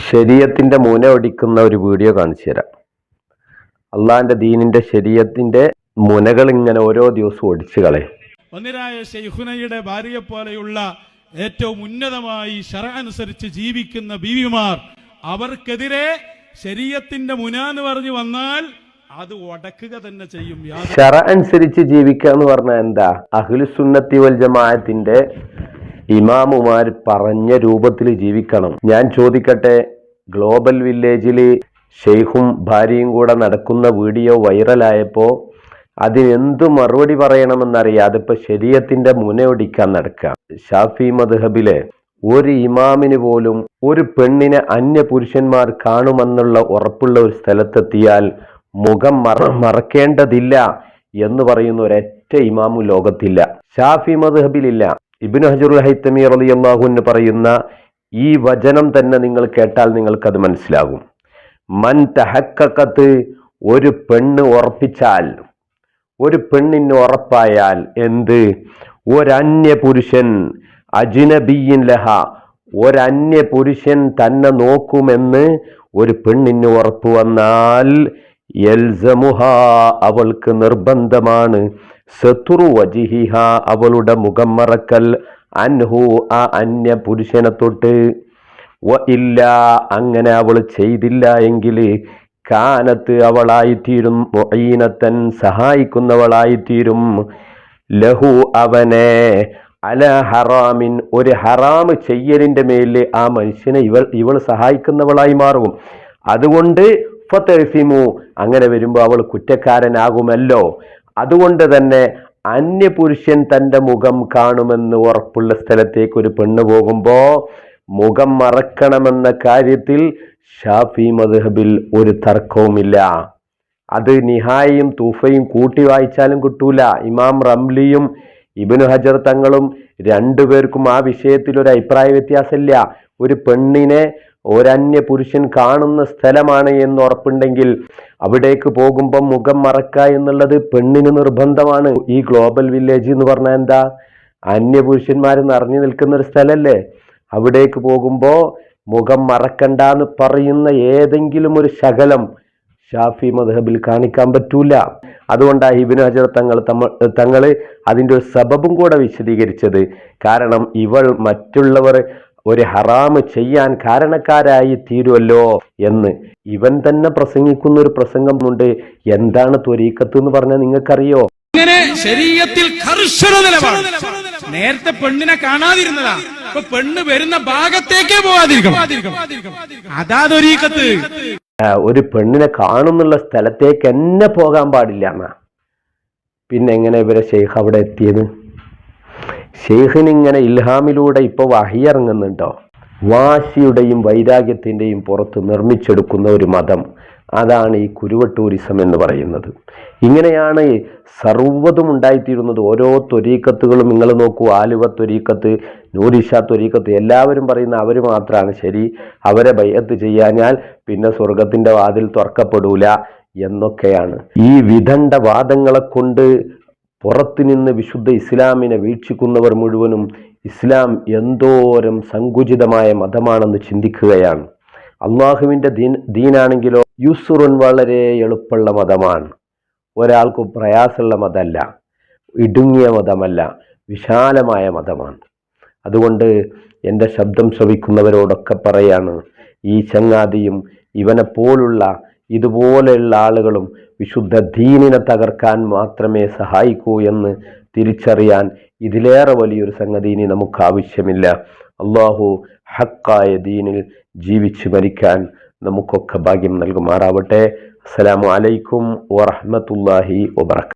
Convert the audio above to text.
ശരീഅത്തിന്റെ മുന ഒടിക്കുന്ന ഒരു വീഡിയോ കാണിച്ചു തരാം. അള്ളാഹിന്റെ ദീനിന്റെ ശരീഅത്തിന്റെ മുനകൾ ഇങ്ങനെ ഓരോ ദിവസവും ഒടിച്ചു കളയും. ഒന്നിരായ ശൈഖുനയുടെ ഭാര്യയെ പോലെയുള്ള ഏറ്റവും ഉന്നതമായി ശറഅ അനുസരിച്ച് ജീവിക്കുന്ന ബീവിമാർ, അവർക്കെതിരെ ശരീഅത്തിന്റെ മുന എന്ന് പറഞ്ഞു വന്നാൽ അത് ഉടക്കുക തന്നെ ചെയ്യും. ശറഅ അനുസരിച്ച് ജീവിക്കുക എന്ന് പറഞ്ഞാൽ എന്താ? അഹ്ലുസുന്നത്തി വൽ ജമാഅത്തിന്റെ ഇമാമുമാർ പറഞ്ഞ രൂപത്തിൽ ജീവിക്കണം. ഞാൻ ചോദിക്കട്ടെ, ഗ്ലോബൽ വില്ലേജിൽ ഷെയ്ഖും ഭാര്യയും കൂടെ നടക്കുന്ന വീഡിയോ വൈറലായപ്പോൾ അതിനെന്തു മറുപടി പറയണമെന്നറിയാതെ ഇപ്പൊ ശരീഅത്തിന്റെ മുനയൊടിക്കാൻ നടക്കുക. ഷാഫി മദ്ഹബിലെ ഒരു ഇമാമിന് പോലും ഒരു പെണ്ണിനെ അന്യ പുരുഷന്മാർ കാണുമെന്നുള്ള ഉറപ്പുള്ള ഒരു സ്ഥലത്തെത്തിയാൽ മുഖം മറക്കേണ്ടതില്ല എന്ന് പറയുന്ന ഒരൊറ്റ ഇമാമും ലോകത്തില്ല. ഷാഫി മദ്ഹബിലില്ല. ഇബ്നു ഹജറുൽ ഹൈതമി റളിയല്ലാഹു അൻഹു പറയുന്ന ഈ വചനം തന്നെ നിങ്ങൾ കേട്ടാൽ നിങ്ങൾക്കത് മനസ്സിലാകും. മൻ തഹഖഖത്ത്, ഒരു പെണ്ണ് ഉറപ്പിച്ചാൽ, ഒരു പെണ്ണിന് ഉറപ്പായാൽ എന്ത്? ഒരന്യ പുരുഷൻ അജ്നബിയ്യിൻ ലഹ, ഒരന്യ പുരുഷൻ തന്നെ നോക്കുമെന്ന് ഒരു പെണ്ണിന് ഉറപ്പ് വന്നാൽ യൽസമുഹ, അവൾക്ക് നിർബന്ധമാണ്, സതുറു വജിഹിഹ, അവളുടെ മുഖം മറക്കൽ, അൻഹു, ആ അന്യ പുരുഷനെ തൊട്ട്. വ ഇല്ല, അങ്ങനെ അവൾ ചെയ്തില്ല എങ്കിൽ കാനത്ത്, അവളായിത്തീരും, മുഈനത്തൻ, സഹായിക്കുന്നവളായിത്തീരും, ലഹു, അവനെ, അല ഹറാമിൻ, ഒരു ഹറാം ചെയ്യലിന്റെ മേലിൽ ആ മനുഷ്യനെ ഇവൾ സഹായിക്കുന്നവളായി മാറും. അതുകൊണ്ട് ഫതഅ്സിമു, അങ്ങനെ വരുമ്പോൾ അവൾ കുറ്റക്കാരനാകുമല്ലോ. അതുകൊണ്ട് തന്നെ അന്യപുരുഷൻ തൻ്റെ മുഖം കാണുമെന്ന് ഉറപ്പുള്ള സ്ഥലത്തേക്ക് ഒരു പെണ്ണ് പോകുമ്പോ മുഖം മറക്കണമെന്ന കാര്യത്തിൽ ഷാഫി മദ്ഹബിൽ ഒരു തർക്കവുമില്ല. അത് നിഹായും തൂഫയും കൂട്ടി വായിച്ചാലും കിട്ടൂല. ഇമാം റംലിയും ഇബ്നു ഹജർ തങ്ങളും രണ്ടുപേർക്കും ആ വിഷയത്തിൽ ഒരു അഭിപ്രായ വ്യത്യാസമില്ല. ഒരു പെണ്ണിനെ ഒരന്യ പുരുഷൻ കാണുന്ന സ്ഥലമാണ് എന്ന് ഉറപ്പുണ്ടെങ്കിൽ അവിടേക്ക് പോകുമ്പോൾ മുഖം മറക്കുക എന്നുള്ളത് പെണ്ണിന് നിർബന്ധമാണ്. ഈ ഗ്ലോബൽ വില്ലേജ് എന്ന് പറഞ്ഞാൽ എന്താ? അന്യപുരുഷന്മാർ നിറഞ്ഞു നിൽക്കുന്ന ഒരു സ്ഥലല്ലേ? അവിടേക്ക് പോകുമ്പോൾ മുഖം മറക്കണ്ടെന്ന് പറയുന്ന ഏതെങ്കിലും ഒരു ശകലം ഷാഫി മദ്ഹബിൽ കാണിക്കാൻ പറ്റൂല. അതുകൊണ്ടാണ് ഇബ്നു ഹജർ തങ്ങൾ അതിൻ്റെ ഒരു സബബും കൂടെ വിശദീകരിച്ചത്. കാരണം ഇവൾ മറ്റുള്ളവർ ഒരു ഹറാമ് ചെയ്യാൻ കാരണക്കാരായി തീരുമല്ലോ എന്ന്. ഇവൻ തന്നെ പ്രസംഗിക്കുന്ന ഒരു പ്രസംഗമുണ്ട്. എന്താണ് ത്വരീഖത്ത് എന്ന് പറഞ്ഞാൽ നിങ്ങൾക്കറിയോ? ഇങ്ങനെ ശരീഅത്തിൽ കർശന നിലപാട്. നേരത്തെ പെണ്ണിനെ കാണാതിരുന്നതാ, ഇപ്പൊ പെണ്ണ് വരുന്ന ഭാഗത്തേക്കേ പോകാതിരിക്കണം. അതാ ത്വരീഖത്ത്. ഒരു പെണ്ണിനെ കാണുന്നുള്ള സ്ഥലത്തേക്ക് എന്നെ പോകാൻ പാടില്ല എന്നാ. പിന്നെ എങ്ങനെ ഇവരെ ഷെയ്ഖ് അവിടെ എത്തിയത്? ഷെയ്ഖിനിങ്ങനെ ഇൽഹാമിലൂടെ ഇപ്പോൾ വഹി ഇറങ്ങുന്നുണ്ടോ? വാശിയുടെയും വൈരാഗ്യത്തിൻ്റെയും പുറത്ത് നിർമ്മിച്ചെടുക്കുന്ന ഒരു മതം, അതാണ് ഈ കുരുവട്ടൂരിസം എന്ന് പറയുന്നത്. ഇങ്ങനെയാണ് സർവ്വതും ഉണ്ടായിത്തീരുന്നത്. ഓരോ ത്വരീഖത്തുകളും നിങ്ങൾ നോക്കൂ. ആലുവ ത്വരീഖത്ത്, നൂരിഷ ത്വരീഖത്ത്, എല്ലാവരും പറയുന്ന അവർ മാത്രമാണ് ശരി, അവരെ ബൈഅത്ത് ചെയ്യാഞ്ഞാൽ പിന്നെ സ്വർഗത്തിൻ്റെ വാതിൽ തുറക്കപ്പെടൂല എന്നൊക്കെയാണ്. ഈ വിദണ്ഡ വാദങ്ങളെ കൊണ്ട് പുറത്തു നിന്ന് വിശുദ്ധ ഇസ്ലാമിനെ വീക്ഷിക്കുന്നവർ മുഴുവനും ഇസ്ലാം എന്തോരം സങ്കുചിതമായ മതമാണെന്ന് ചിന്തിക്കുകയാണ്. അള്ളാഹുവിൻ്റെ ദീനാണെങ്കിലോ യുസ്റുൻ, വളരെ എളുപ്പമുള്ള മതമാണ്. ഒരാൾക്ക് പ്രയാസമുള്ള മതമല്ല, ഇടുങ്ങിയ മതമല്ല, വിശാലമായ മതമാണ്. അതുകൊണ്ട് എൻ്റെ ശബ്ദം ശ്രവിക്കുന്നവരോടൊക്കെ പറയാണ്, ഈ ചങ്ങാതിയും ഇവനെപ്പോലുള്ള ഇതുപോലെയുള്ള ആളുകളും വിശുദ്ധ ദീനിനെ തകർക്കാൻ മാത്രമേ സഹായിക്കൂ എന്ന് തിരിച്ചറിയാൻ ഇതിലേറെ വലിയൊരു സംഗതി ഇനി നമുക്ക് ആവശ്യമില്ല. അള്ളാഹു ഹക്കായ ദീനിൽ ജീവിച്ചു മരിക്കാൻ നമുക്കൊക്കെ ഭാഗ്യം നൽകുമാറാവട്ടെ. അസ്സലാമു അലൈക്കും വറഹ്മത്തുള്ളാഹി വബറകാതുഹു.